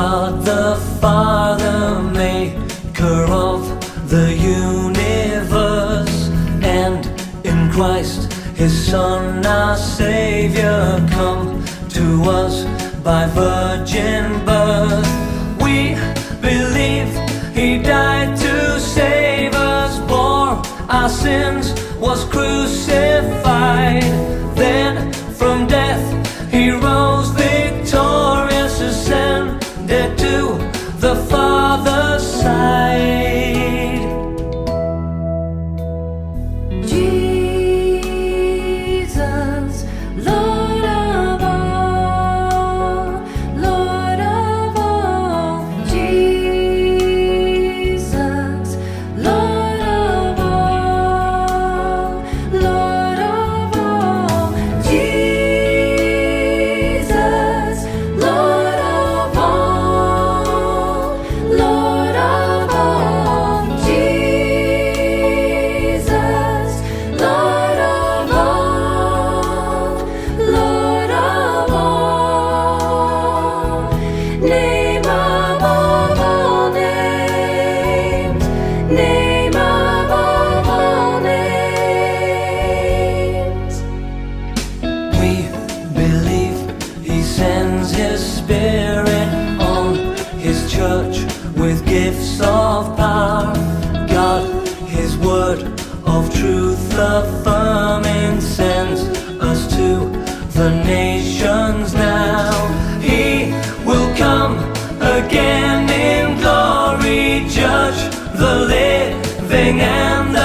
God the Father, maker of the universe, and in Christ His Son, our Savior, come to us by virgin birth. We believe He died to save us, bore our sins, was crucified. Then from death He rose victorious, ascended to the Father's side. Jesus, Lord of all, Lord of all. Jesus, Lord of all, Lord of all. Jesus, Lord of all, Lord of all. Jesus, Lord of all, Lord of all. Name above all names, name above all names. We believe He sends His Spirit on His church with gifts of power. God, His word of truth affirming, sends us to the nations now. He will come again in glory, judge the living and the